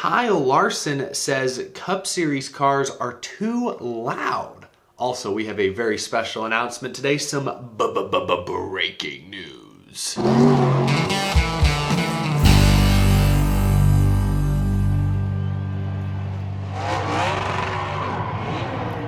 Kyle Larson says Cup Series cars are too loud. Also, we have a very special announcement today, some breaking news.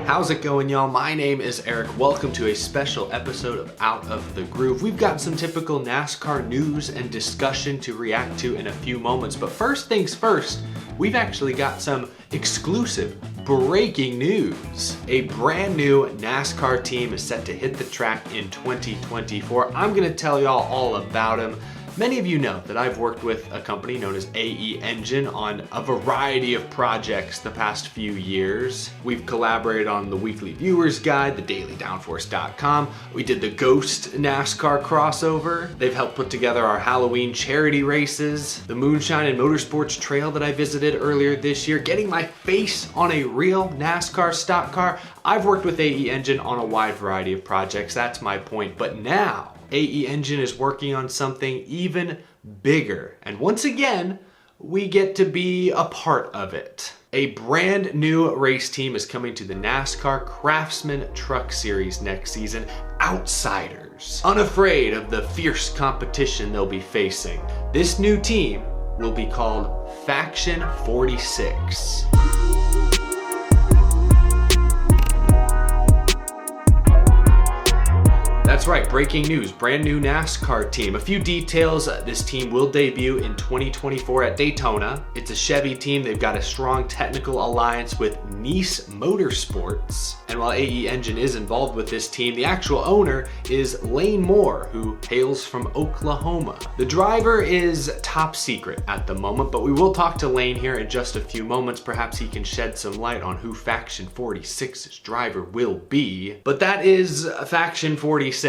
How's it going, y'all? My name is Eric. Welcome to a special episode of Out of the Groove. We've got some typical NASCAR news and discussion to react to in a few moments, but first things first, we've actually got some exclusive breaking news. A brand new NASCAR team is set to hit the track in 2024. I'm gonna tell y'all all about them. Many of you know that I've worked with a company known as AE Engine on a variety of projects the past few years. We've collaborated on the Weekly Viewer's Guide, the DailyDownforce.com. We did the Ghost NASCAR crossover. They've helped put together our Halloween charity races, the Moonshine and Motorsports Trail that I visited earlier this year, getting my face on a real NASCAR stock car. I've worked with AE Engine on a wide variety of projects, that's my point, but now AE Engine is working on something even bigger. And once again, we get to be a part of it. A brand new race team is coming to the NASCAR Craftsman Truck Series next season. Outsiders, unafraid of the fierce competition they'll be facing. This new team will be called Faction 46. That's right, breaking news, brand new NASCAR team. A few details, this team will debut in 2024 at Daytona. It's a Chevy team. They've got a strong technical alliance with Nice Motorsports. And while AE Engine is involved with this team, the actual owner is Lane Moore, who hails from Oklahoma. The driver is top secret at the moment, but we will talk to Lane here in just a few moments. Perhaps he can shed some light on who Faction 46's driver will be. But that is Faction 46.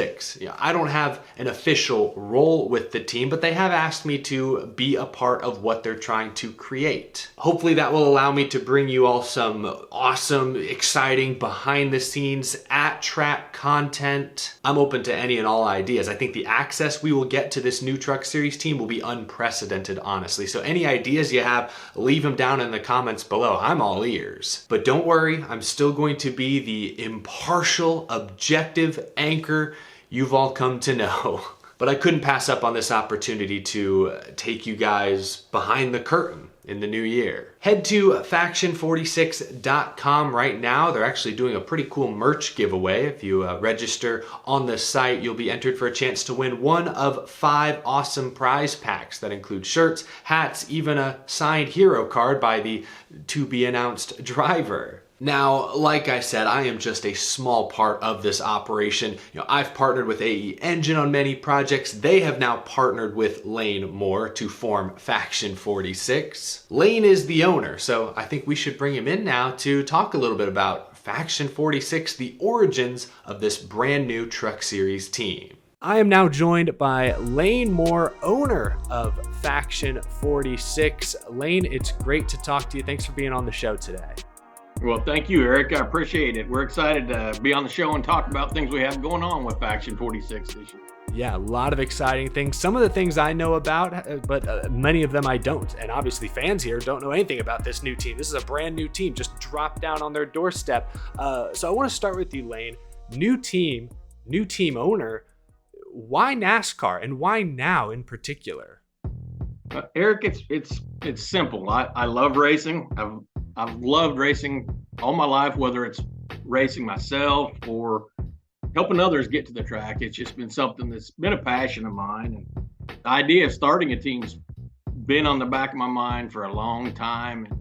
Yeah, I don't have an official role with the team, but they have asked me to be a part of what they're trying to create. Hopefully that will allow me to bring you all some awesome, exciting behind the scenes at track content. I'm open to any and all ideas. I think the access we will get to this new Truck Series team will be unprecedented, honestly. So any ideas you have, leave them down in the comments below. I'm all ears. But don't worry, I'm still going to be the impartial, objective anchor you've all come to know. But I couldn't pass up on this opportunity to take you guys behind the curtain in the new year. Head to faction46.com right now. They're actually doing a pretty cool merch giveaway. If you register on the site, you'll be entered for a chance to win one of 5 awesome prize packs that include shirts, hats, even a signed hero card by the to-be-announced driver. Now, like I said, I am just a small part of this operation. I've partnered with AE Engine on many projects. They have now partnered with Lane Moore to form Faction 46. Lane is the owner, so I think we should bring him in now to talk a little bit about Faction 46, the origins of this brand new Truck Series team. I am now joined by Lane Moore, owner of Faction 46. Lane, it's great to talk to you. Thanks for being on the show today. Well, thank you, Eric. I appreciate it. We're excited to be on the show and talk about things we have going on with Faction 46 this year. Yeah, a lot of exciting things. Some of the things I know about, but many of them I don't. And obviously fans here don't know anything about this new team. This is a brand new team, just dropped down on their doorstep. So I want to start with you, Lane. New team owner. Why NASCAR and why now in particular? Eric, it's simple. I love racing. I've loved racing all my life, whether it's racing myself or helping others get to the track. It's just been something that's been a passion of mine. And the idea of starting a team's been on the back of my mind for a long time. And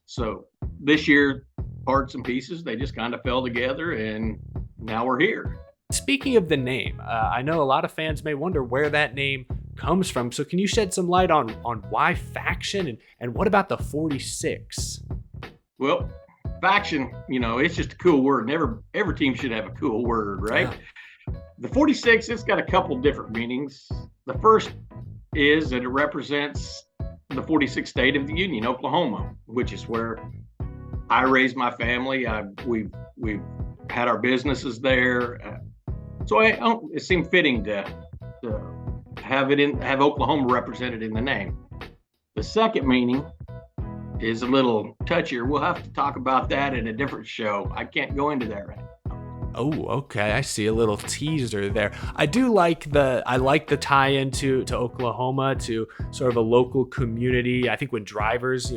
so this year, parts and pieces, they just kind of fell together and now we're here. Speaking of the name, I know a lot of fans may wonder where that name comes from. So can you shed some light on why Faction and what about the 46? Well, Faction, it's just a cool word. And every team should have a cool word, right? Yeah. The 46, it's got a couple different meanings. The first is that it represents the 46th state of the Union, Oklahoma, which is where I raised my family. We've had our businesses there. So it seemed fitting to have Oklahoma represented in the name. The second meaning is a little touchier. We'll have to talk about that in a different show. I can't go into that right now. Oh, okay. I see a little teaser there. I like the tie-in to Oklahoma, to sort of a local community. I think when drivers,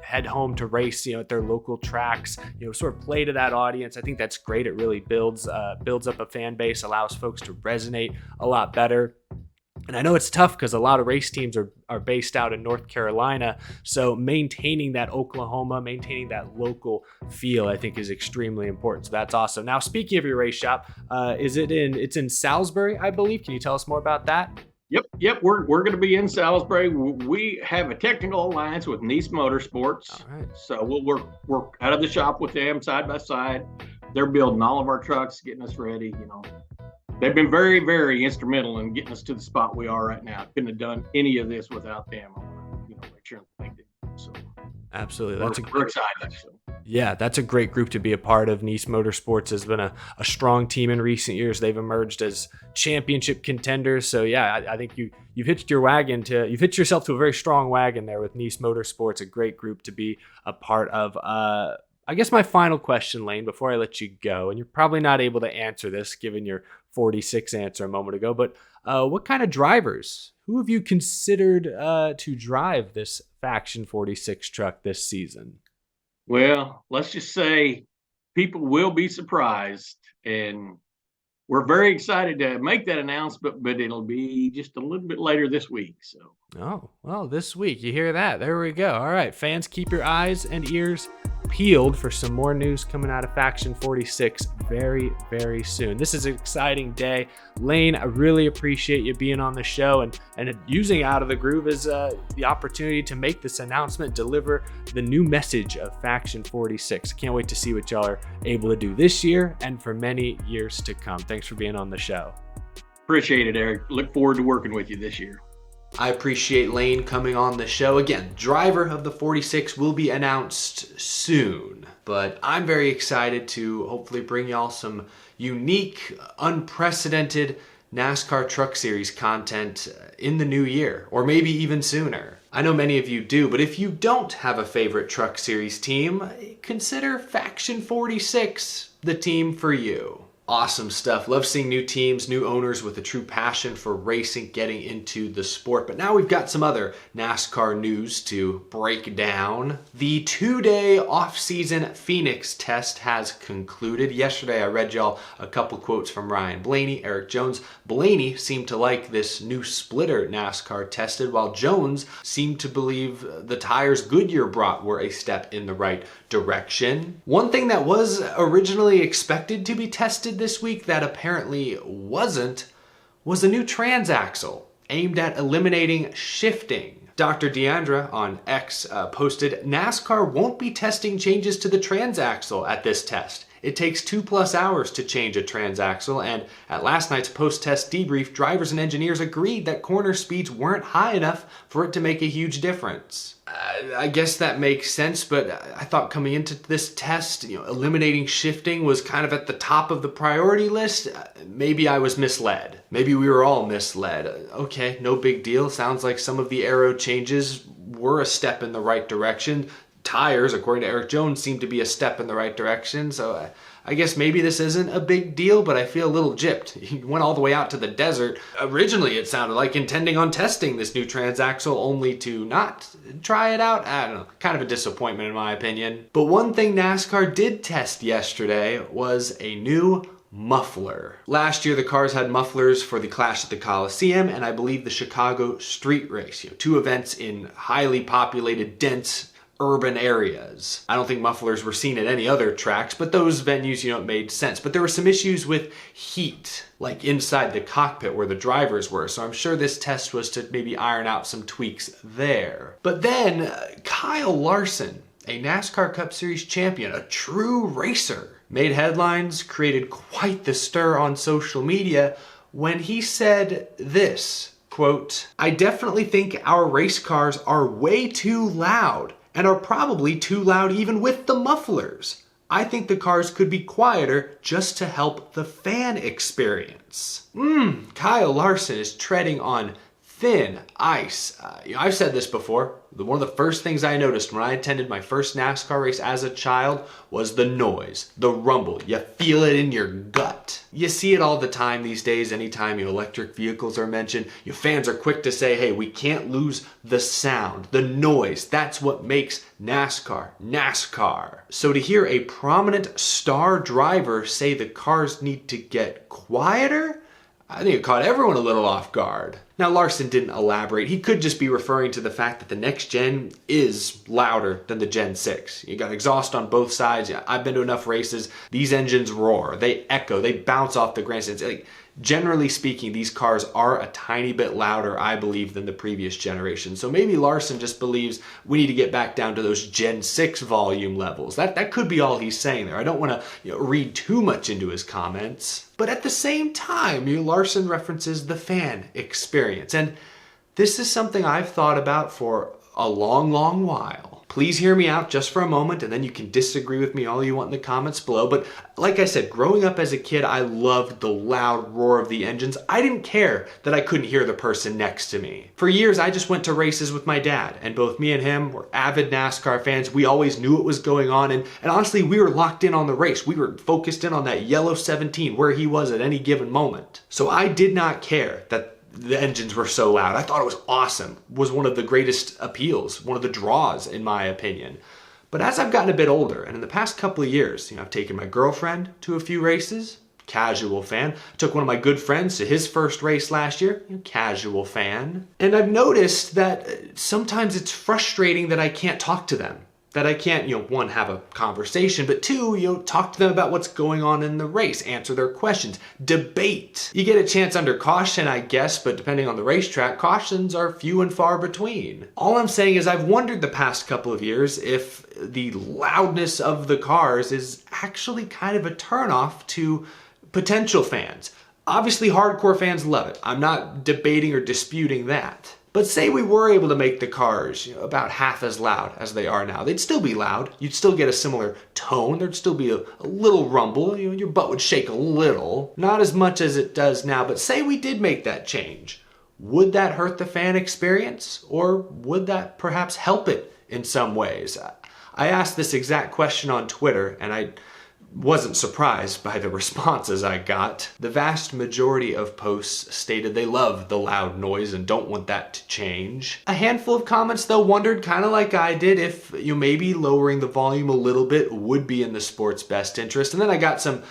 head home to race, at their local tracks, sort of play to that audience. I think that's great. It really builds up a fan base, allows folks to resonate a lot better. And I know it's tough because a lot of race teams are based out in North Carolina. So maintaining that Oklahoma, maintaining that local feel, I think is extremely important. So that's awesome. Now, speaking of your race shop, it's in Salisbury, I believe. Can you tell us more about that? Yep. We're going to be in Salisbury. We have a technical alliance with Nice Motorsports. All right. So we'll work out of the shop with them side by side. They're building all of our trucks, getting us ready, They've been very, very instrumental in getting us to the spot we are right now. Couldn't have done any of this without them. I want to, make sure they did. So absolutely, we're excited. So. Yeah, that's a great group to be a part of. Nice Motorsports has been a strong team in recent years. They've emerged as championship contenders. So yeah, I think you've hitched yourself to a very strong wagon there with Nice Motorsports. A great group to be a part of. I guess my final question, Lane, before I let you go, and you're probably not able to answer this given your 46 answer a moment ago, but what kind of drivers, who have you considered to drive this Faction 46 truck this season? Well, let's just say people will be surprised, and we're very excited to make that announcement, but it'll be just a little bit later this week. So. Oh, well, this week, you hear that? There we go. All right, fans, keep your eyes and ears peeled for some more news coming out of Faction 46 very, very soon. This is an exciting day. Lane, I really appreciate you being on the show and using Out of the Groove as the opportunity to make this announcement, deliver the new message of Faction 46. Can't wait to see what y'all are able to do this year and for many years to come. Thanks for being on the show. Appreciate it, Eric. Look forward to working with you this year. I appreciate Lane coming on the show. Again, driver of the 46 will be announced soon, but I'm very excited to hopefully bring y'all some unique, unprecedented NASCAR Truck Series content in the new year, or maybe even sooner. I know many of you do, but if you don't have a favorite Truck Series team, consider Faction 46 the team for you. Awesome stuff. Love seeing new teams, new owners with a true passion for racing getting into the sport. But now we've got some other NASCAR news to break down. The 2-day off-season Phoenix test has concluded. Yesterday I read y'all a couple quotes from Ryan Blaney, Eric Jones. Blaney seemed to like this new splitter NASCAR tested, while Jones seemed to believe the tires Goodyear brought were a step in the right direction. One thing that was originally expected to be tested this week that apparently wasn't was a new transaxle aimed at eliminating shifting. Dr. Deandra on X posted, NASCAR won't be testing changes to the transaxle at this test. It takes 2+ hours to change a transaxle, and at last night's post-test debrief, drivers and engineers agreed that corner speeds weren't high enough for it to make a huge difference. I guess that makes sense, but I thought coming into this test, eliminating shifting was kind of at the top of the priority list. Maybe I was misled. Maybe we were all misled. Okay, no big deal. Sounds like some of the aero changes were a step in the right direction. Tires, according to Eric Jones, seem to be a step in the right direction, so I guess maybe this isn't a big deal, but I feel a little gypped. He went all the way out to the desert. Originally, it sounded like intending on testing this new transaxle only to not try it out. I don't know, kind of a disappointment in my opinion. But one thing NASCAR did test yesterday was a new muffler. Last year, the cars had mufflers for the Clash at the Coliseum and I believe the Chicago Street Race, two events in highly populated, dense urban areas. I don't think mufflers were seen at any other tracks, but those venues, it made sense. But there were some issues with heat, like inside the cockpit where the drivers were. So I'm sure this test was to maybe iron out some tweaks there. But then Kyle Larson, a NASCAR Cup Series champion, a true racer, made headlines, created quite the stir on social media when he said this, quote, I definitely think our race cars are way too loud and are probably too loud even with the mufflers. I think the cars could be quieter just to help the fan experience. Kyle Larson is treading on thin ice. I've said this before. One of the first things I noticed when I attended my first NASCAR race as a child was the noise, the rumble. You feel it in your gut. You see it all the time these days. Anytime electric vehicles are mentioned, your fans are quick to say, hey, we can't lose the sound, the noise. That's what makes NASCAR, NASCAR. So to hear a prominent star driver say the cars need to get quieter, I think it caught everyone a little off guard. Now, Larson didn't elaborate. He could just be referring to the fact that the next gen is louder than the Gen 6. You got exhaust on both sides. I've been to enough races. These engines roar. They echo. They bounce off the grandstands. Generally speaking, these cars are a tiny bit louder, I believe, than the previous generation. So maybe Larson just believes we need to get back down to those Gen 6 volume levels. That could be all he's saying there. I don't want to read too much into his comments. But at the same time, Larson references the fan experience. And this is something I've thought about for a long, long while. Please hear me out just for a moment, and then you can disagree with me all you want in the comments below. But like I said, growing up as a kid, I loved the loud roar of the engines. I didn't care that I couldn't hear the person next to me. For years, I just went to races with my dad, and both me and him were avid NASCAR fans. We always knew what was going on, and honestly, we were locked in on the race. We were focused in on that yellow 17, where he was at any given moment. So I did not care that the engines were so loud. I thought it was awesome. It was one of the greatest appeals, one of the draws in my opinion. But as I've gotten a bit older, and in the past couple of years, I've taken my girlfriend to a few races, casual fan. Took one of my good friends to his first race last year, casual fan. And I've noticed that sometimes it's frustrating that I can't talk to them. That I can't, one, have a conversation, but two, talk to them about what's going on in the race, answer their questions, debate. You get a chance under caution, I guess, but depending on the racetrack, cautions are few and far between. All I'm saying is I've wondered the past couple of years if the loudness of the cars is actually kind of a turnoff to potential fans. Obviously, hardcore fans love it. I'm not debating or disputing that. But say we were able to make the cars about half as loud as they are now. They'd still be loud. You'd still get a similar tone. There'd still be a little rumble. Your butt would shake a little. Not as much as it does now, but say we did make that change. Would that hurt the fan experience? Or would that perhaps help it in some ways? I asked this exact question on Twitter, and I wasn't surprised by the responses I got. The vast majority of posts stated they love the loud noise and don't want that to change. A handful of comments though wondered, kind of like I did, if maybe lowering the volume a little bit would be in the sport's best interest. And then I got some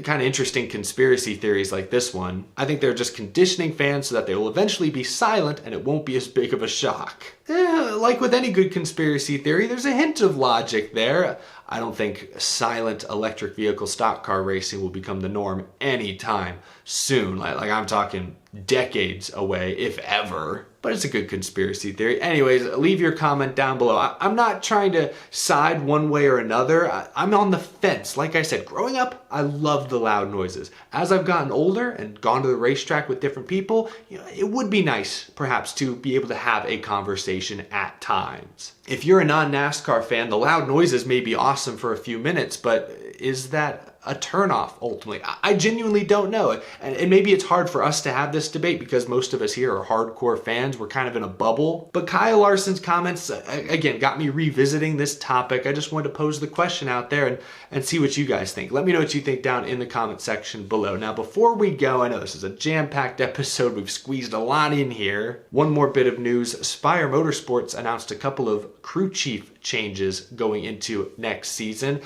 kind of interesting conspiracy theories like this one. I think they're just conditioning fans so that they will eventually be silent and it won't be as big of a shock. Like with any good conspiracy theory, there's a hint of logic there. I don't think silent electric vehicle stock car racing will become the norm anytime soon. Like I'm talking decades away, if ever. But it's a good conspiracy theory. Anyways, leave your comment down below. I'm not trying to side one way or another. I'm on the fence. Like I said, growing up, I loved the loud noises. As I've gotten older and gone to the racetrack with different people, it would be nice, perhaps, to be able to have a conversation at times. If you're a non-NASCAR fan, the loud noises may be awesome for a few minutes, but is that a turnoff ultimately? I genuinely don't know. And maybe it's hard for us to have this debate because most of us here are hardcore fans. We're kind of in a bubble. But Kyle Larson's comments, again, got me revisiting this topic. I just wanted to pose the question out there and see what you guys think. Let me know what you think down in the comment section below. Now, before we go, I know this is a jam-packed episode. We've squeezed a lot in here. One more bit of news. Spire Motorsports announced a couple of crew chief changes going into next season.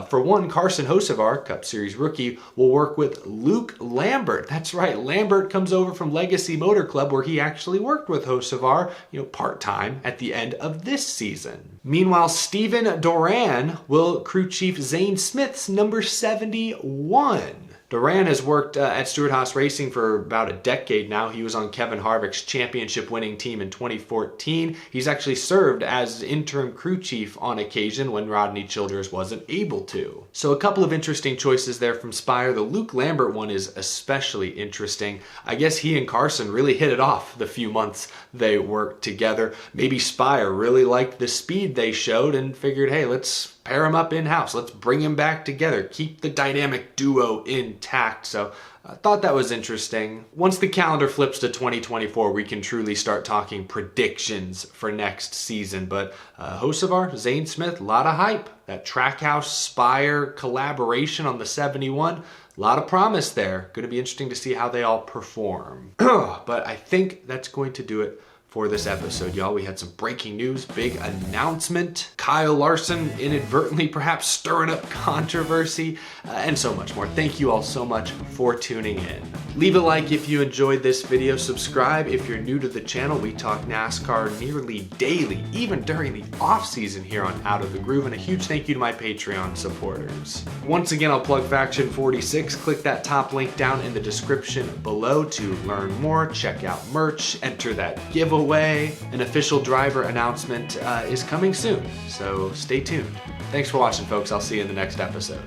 For one, Carson Hocevar, Cup Series rookie, will work with Luke Lambert. That's right, Lambert comes over from Legacy Motor Club where he actually worked with Hocevar, part-time at the end of this season. Meanwhile, Steven Doran will crew chief Zane Smith's number 71. Doran has worked at Stewart-Haas Racing for about a decade now. He was on Kevin Harvick's championship-winning team in 2014. He's actually served as interim crew chief on occasion when Rodney Childers wasn't able to. So a couple of interesting choices there from Spire. The Luke Lambert one is especially interesting. I guess he and Carson really hit it off the few months they worked together. Maybe Spire really liked the speed they showed and figured, hey, let's pair them up in-house. Let's bring them back together. Keep the dynamic duo in intact. So I thought that was interesting. Once the calendar flips to 2024, we can truly start talking predictions for next season. But Hocevar, Zane Smith, a lot of hype. That Trackhouse Spire collaboration on the 71, a lot of promise there. Going to be interesting to see how they all perform. But I think that's going to do it for this episode, y'all. We had some breaking news, big announcement, Kyle Larson inadvertently perhaps stirring up controversy, and so much more. Thank you all so much for tuning in. Leave a like if you enjoyed this video. Subscribe if you're new to the channel. We talk NASCAR nearly daily, even during the off season here on Out of the Groove, and a huge thank you to my Patreon supporters. Once again, I'll plug Faction 46. Click that top link down in the description below to learn more, check out merch, enter that giveaway. An official driver announcement is coming soon, so stay tuned. Thanks for watching, folks. I'll see you in the next episode.